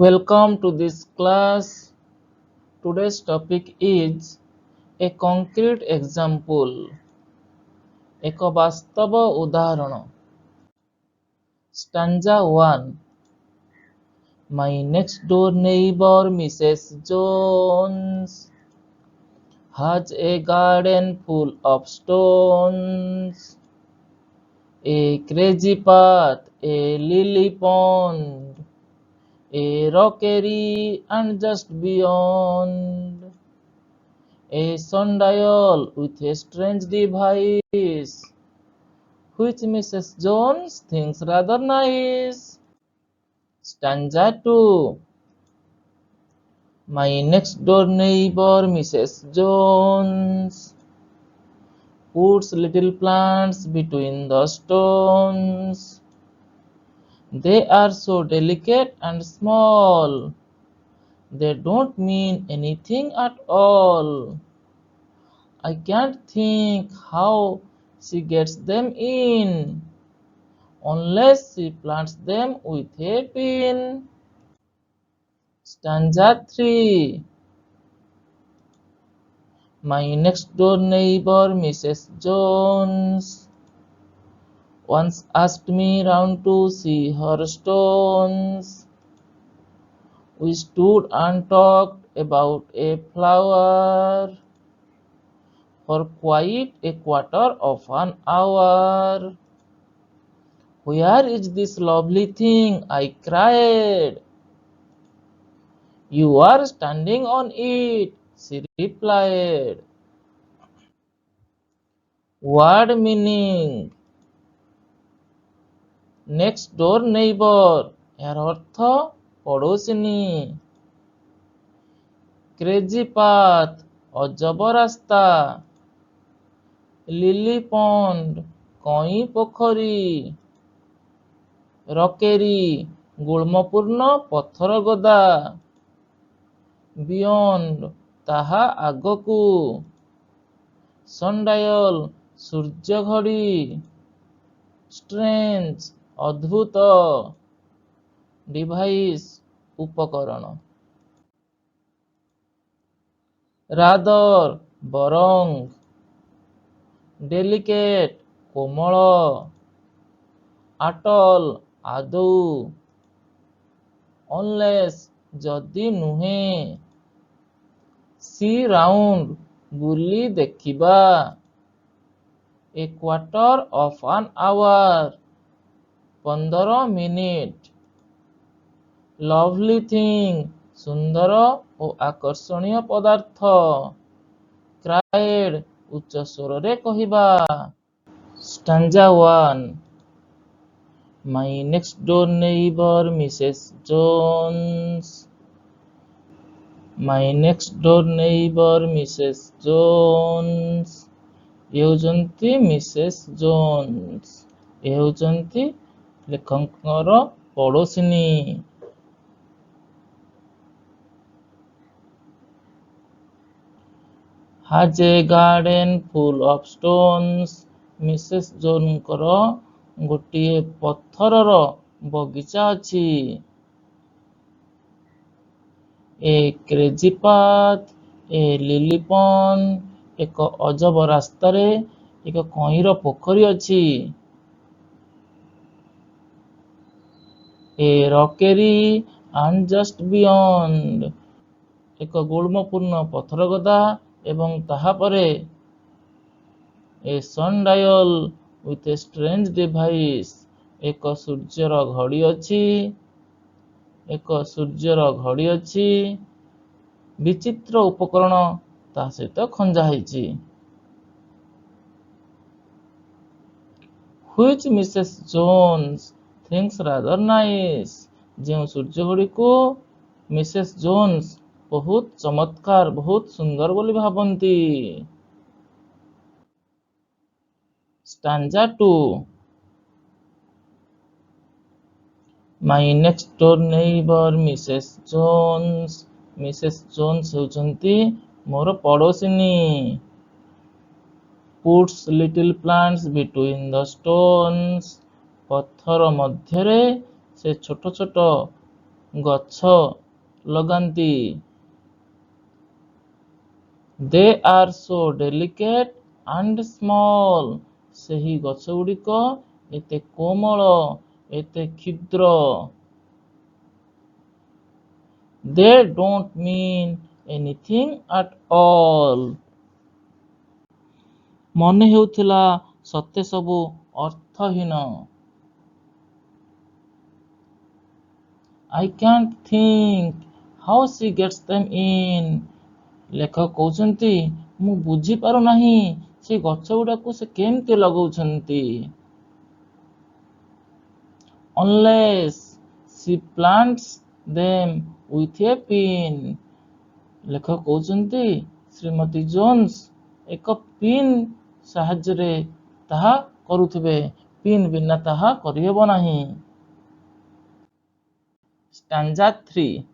Welcome to this class. Today's topic is a concrete example. ଏକ ବାସ୍ତବ ଉଦାହରଣ. Stanza 1. My next door neighbor Mrs. Jones has a garden full of stones, a crazy path, a lily pond, a rockery, and just beyond a sundial with a strange device, which Mrs. Jones thinks rather nice. Stanza 2. My next door neighbor Mrs. Jones puts little plants between the stones. They are so delicate and small. They don't mean anything at all. I can't think how she gets them in, unless she plants them with a pin. Stanza 3. My next door neighbor Mrs. Jones once asked me round to see her stones. We stood and talked about a flower for quite a quarter of an hour. Where is this lovely thing? I cried. You are standing on it, she replied. Word meaning. Next door neighbor, এর অর্থ পড়োশিনী। Crazy path, অজব রাস্তা। Lily pond, কଇଁ ପୋଖରୀ। Rockery, ଗୁଳ୍ମପୂର୍ଣ୍ଣ ପଥର ଗଦା। Beyond, ତାହା ଆଗକୁ। Sundial, ସୂର୍ଯ୍ୟ ଘଡ଼ି। Strange, ଅଦ୍ଭୁତ। Device, ଉପକରଣ। Rather, ବରଂ। Delicate, Komal. At all, ଆଦୌ। Unless, ଯଦି ନୁହେଁ। See round, ବୁଲି ଦେଖିବା। A quarter of an hour, 15 minute. Lovely thing, ସୁନ୍ଦର ଓ ଆକର୍ଷଣୀୟ ପଦାର୍ଥ। Cried, ଉଚ୍ଚ ସ୍ୱରରେ କହିବା। Stanza 1. My next door neighbor Mrs. Jones. My next door neighbor Mrs. Jones. ଇଏ ହେଉଛନ୍ତି ମିସେସ୍ ଜୋନ୍ସ। ଇଏ ହେଉଛନ୍ତି ଲେଖକଙ୍କର ପଡ଼ୋଶିନୀ। Has a garden full of stones. Mrs ଜୋନ୍ସଙ୍କର ଗୋଟିଏ ପଥରର ବଗିଚା ଅଛି। A crazy path, a lily pond, ଏକ ଅଜବ ରାସ୍ତାରେ ଏକ କଇଁର ପୋଖରୀ ଅଛି। A rockery and just beyond, ଏକ ଗୁଳ୍ମପୂର୍ଣ୍ଣ ପଥର ଗଦା ଏବଂ ତାହା ପରେ। A sundial with a strange device, ଏକ ସୂର୍ଯ୍ୟର ଘଡ଼ି ଅଛି। ଏକ ସୂର୍ଯ୍ୟର ଘଡ଼ି ଅଛି। ବିଚିତ୍ର ଉପକରଣ ତା ସହିତ ଖଞ୍ଜା ହେଇଛି। Which Mrs. Jones thinks rather nice, ଯେଉଁ ସୂର୍ଯ୍ୟଗୁଡ଼ିକୁ ମିସେସ୍ ଜୋନ୍ସ ବହୁତ ଚମତ୍କାର, ବହୁତ ସୁନ୍ଦର ବୋଲି ଭାବନ୍ତି। Stanza 2. My next door neighbor Mrs. Jones. Mrs Jones ହେଉଛନ୍ତି ମୋର ପଡ଼ୋଶିନୀ। Puts little plants between the stones. ପଥର ମଧ୍ୟରେ ସେ ଛୋଟ ଛୋଟ ଗଛ ଲଗାନ୍ତି। They are so delicate and small. ସେହି ଗଛ ଗୁଡ଼ିକ ଏତେ କୋମଳ, ଏତେ କ୍ଷୁଦ୍ର। They don't mean anything at all. ମନେ ହେଉଥିଲା ସତେ ସବୁ ଅର୍ଥହୀନ। I can't think how she gets them in. ଲେଖକ କହୁଛନ୍ତି ମୁଁ ବୁଝିପାରୁନାହିଁ ସେ ଗଛ ଗୁଡ଼ାକୁ ସେ କେମିତି ଲଗାଉଛନ୍ତି। Unless she plants them with a pin. ଲେଖକ କହୁଛନ୍ତି ଶ୍ରୀମତୀ ଜୋନ୍ସ ଏକ ପିନ୍ ସାହାଯ୍ୟରେ ତାହା କରୁଥିବେ, ପିନ୍ ବିନା ତାହା କରିହେବ ନାହିଁ। Stanza 3.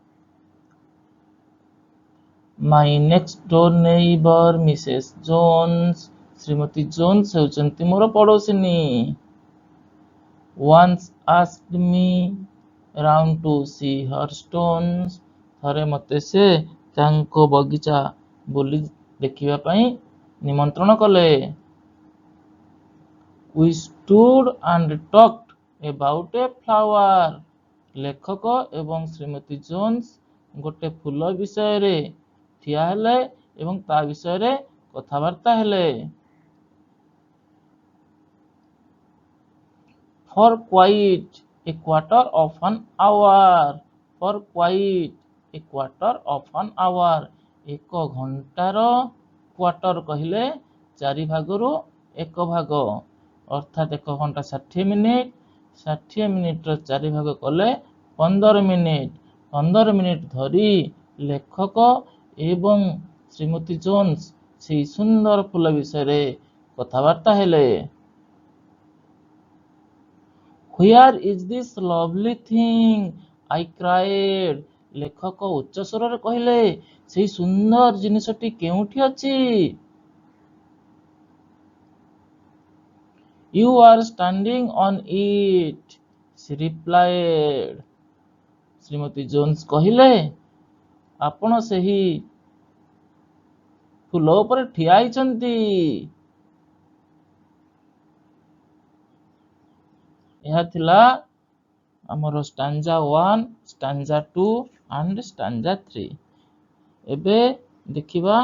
My next door neighbor Mrs. Jones. Shrimati Jones ହେଉଛନ୍ତି ମୋର ପଡ଼ୋଶିନୀ। Once asked me round to see her stones. ଥରେ ମୋତେ ସେ ତାଙ୍କ ବଗିଚା ବୁଲି ଦେଖିବା ପାଇଁ ନିମନ୍ତ୍ରଣ କଲେ। We stood and talked about a flower. ଲେଖକ ଏବଂ ଶ୍ରୀମତୀ ଜୋନ୍ସ ଗୋଟେ ଫୁଲ ବିଷୟରେ ଠିଆ ହେଲେ ଏବଂ ତା ବିଷୟରେ କଥାବାର୍ତ୍ତା ହେଲେ। For quite a quarter of an hour. For quite a quarter of an hour. ଏକ ଘଣ୍ଟାର କ୍ୱାର୍ଟର କହିଲେ 4 ଭାଗରୁ 1 ଭାଗ, ଅର୍ଥାତ୍ 1 ଘଣ୍ଟା 60 ମିନିଟ୍। 60 ମିନିଟ୍ର 4 ଭାଗ କଲେ 15 ମିନିଟ୍। 15 ମିନିଟ୍ ଧରି ଲେଖକ ଏବଂ ଶ୍ରୀମତୀ ଜୋନ୍ସ ସେହି ସୁନ୍ଦର ଫୁଲ ବିଷୟରେ କଥାବାର୍ତ୍ତା ହେଲେ। Where is this lovely thing? I cried. ଲେଖକ ଉଚ୍ଚ ସ୍ୱରରେ କହିଲେ ସେହି ସୁନ୍ଦର ଜିନିଷଟି କେଉଁଠି ଅଛି? You are standing on it, she replied. Shrimati Jones କହିଲେ ଆପଣ ସେହି ଫୁଲ ଉପରେ ଠିଆ ହେଇଛନ୍ତି। ଏହା ଥିଲା ଆମର ଷ୍ଟାଞ୍ଜା 1, ଷ୍ଟାଞ୍ଜା 2 and ଷ୍ଟାଞ୍ଜା 3। ଏବେ ଦେଖିବା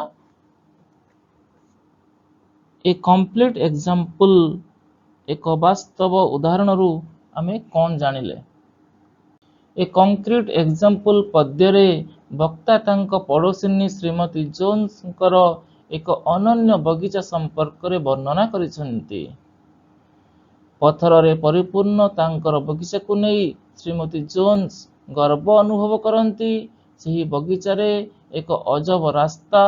ଏ କମ୍ପ୍ଲିଟ୍ ଏକ୍ସାମ୍ପଲ, ଏକ ବାସ୍ତବ ଉଦାହରଣରୁ ଆମେ କ'ଣ ଜାଣିଲେ। ଏ କଂକ୍ରିଟ୍ ଏକ୍ସାମ୍ପଲ ପଦ୍ୟରେ ବକ୍ତା ତାଙ୍କ ପଡ଼ୋଶିନୀ ଶ୍ରୀମତୀ ଜୋନ୍ସଙ୍କର ଏକ ଅନନ୍ୟ ବଗିଚା ସମ୍ପର୍କରେ ବର୍ଣ୍ଣନା କରିଛନ୍ତି। ପଥରରେ ପରିପୂର୍ଣ୍ଣ ତାଙ୍କର ବଗିଚାକୁ ନେଇ ଶ୍ରୀମତୀ ଜୋନ୍ସ ଗର୍ବ ଅନୁଭବ କରନ୍ତି। ସେହି ବଗିଚାରେ ଏକ ଅଜବ ରାସ୍ତା,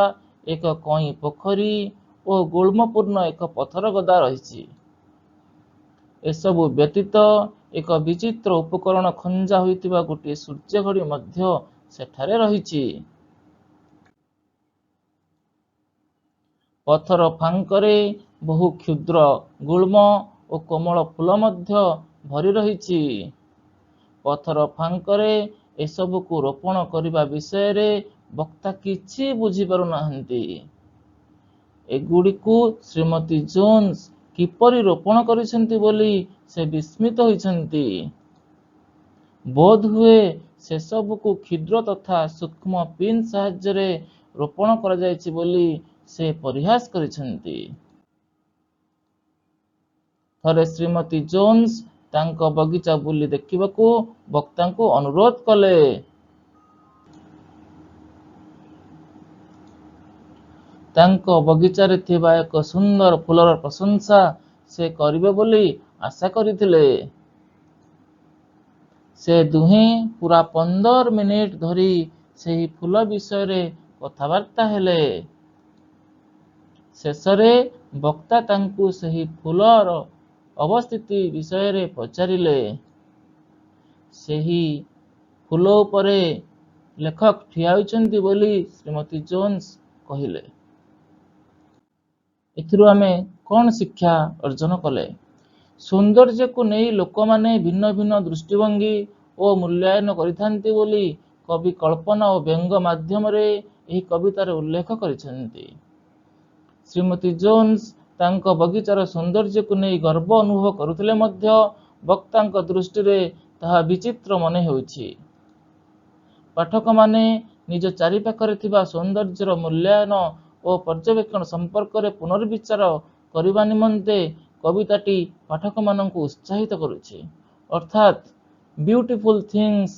ଏକ କଇଁ ପୋଖରୀ ଓ ଗୁଳ୍ମପୂର୍ଣ୍ଣ ଏକ ପଥର ଗଦା ରହିଛି। ଏସବୁ ବ୍ୟତୀତ ଏକ ବିଚିତ୍ର ଉପକରଣ ଖଞ୍ଜା ହୋଇଥିବା ଗୋଟିଏ ସୂର୍ଯ୍ୟଘଡ଼ି ମଧ୍ୟ ସେଠାରେ ରହିଛି। ପଥର ଫାଙ୍କରେ ବହୁ କ୍ଷୁଦ୍ର ଗୁଳ୍ମ ଓ କୋମଳ ଫୁଲ ମଧ୍ୟ ଭରି ରହିଛି। ପଥର ଫାଙ୍କରେ ଏସବୁକୁ ରୋପଣ କରିବା ବିଷୟରେ ବକ୍ତା କିଛି ବୁଝିପାରୁନାହାନ୍ତି। ଏଗୁଡ଼ିକୁ ଶ୍ରୀମତୀ ଜୋନ୍ସ କିପରି ରୋପଣ କରିଛନ୍ତି ବୋଲି ସେ ବିସ୍ମିତ ହୋଇଛନ୍ତି। ବୋଧହୁଏ ସେସବୁକୁ କ୍ଷୁଦ୍ର ତଥା ସୂକ୍ଷ୍ମ ପିନ୍ ସାହାଯ୍ୟରେ ରୋପଣ କରାଯାଇଛି ବୋଲି ସେ ପରିହାସ କରିଛନ୍ତି। ଥରେ ଶ୍ରୀମତୀ ଜୋନ୍ସ ତାଙ୍କ ବଗିଚା ବୁଲି ଦେଖିବାକୁ ବକ୍ତାଙ୍କୁ ଅନୁରୋଧ କଲେ। ତାଙ୍କ ବଗିଚାରେ ଥିବା ଏକ ସୁନ୍ଦର ଫୁଲର ପ୍ରଶଂସା ସେ କରିବେ ବୋଲି ଆଶା କରିଥିଲେ। ସେ ଦୁହେଁ ପୁରା 15 ମିନିଟ୍ ଧରି ସେହି ଫୁଲ ବିଷୟରେ କଥାବାର୍ତ୍ତା ହେଲେ। ଶେଷରେ ବକ୍ତା ତାଙ୍କୁ ସେହି ଫୁଲର ଅବସ୍ଥିତି ବିଷୟରେ ପଚାରିଲେ। ସେହି ଫୁଲ ଉପରେ ଲେଖକ ଠିଆ ହୋଇଛନ୍ତି ବୋଲି ଶ୍ରୀମତୀ ଜୋନ୍ସ କହିଲେ। ଏଥିରୁ ଆମେ କ'ଣ ଶିକ୍ଷା ଅର୍ଜନ କଲେ? ସୌନ୍ଦର୍ଯ୍ୟକୁ ନେଇ ଲୋକମାନେ ଭିନ୍ନ ଭିନ୍ନ ଦୃଷ୍ଟିଭଙ୍ଗୀ ଓ ମୂଲ୍ୟାୟନ କରିଥାନ୍ତି ବୋଲି କବି କଳ୍ପନା ଓ ବ୍ୟଙ୍ଗ ମାଧ୍ୟମରେ ଏହି କବିତାରେ ଉଲ୍ଲେଖ କରିଛନ୍ତି। ଶ୍ରୀମତୀ ଜୋନ୍ସ ତାଙ୍କ ବଗିଚାର ସୌନ୍ଦର୍ଯ୍ୟକୁ ନେଇ ଗର୍ବ ଅନୁଭବ କରୁଥିଲେ ମଧ୍ୟ ବକ୍ତାଙ୍କ ଦୃଷ୍ଟିରେ ତାହା ବିଚିତ୍ର ମନେ ହେଉଛି। ପାଠକମାନେ ନିଜ ଚାରିପାଖରେ ଥିବା ସୌନ୍ଦର୍ଯ୍ୟର ମୂଲ୍ୟାୟନ ଓ ପର୍ଯ୍ୟବେକ୍ଷଣ ସମ୍ପର୍କରେ ପୁନର୍ବିଚାର କରିବା ନିମନ୍ତେ କବିତାଟି ପାଠକମାନଙ୍କୁ ଉତ୍ସାହିତ କରୁଛି। ଅର୍ଥାତ୍ ବିୟୁଟିଫୁଲ୍ ଥିଙ୍ଗସ୍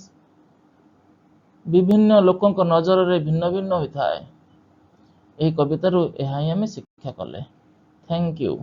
ବିଭିନ୍ନ ଲୋକଙ୍କ ନଜରରେ ଭିନ୍ନ ଭିନ୍ନ ହୋଇଥାଏ। ଏହି କବିତାରୁ ଏହା ହିଁ ଆମେ ଶିକ୍ଷା କଲେ। Thank you.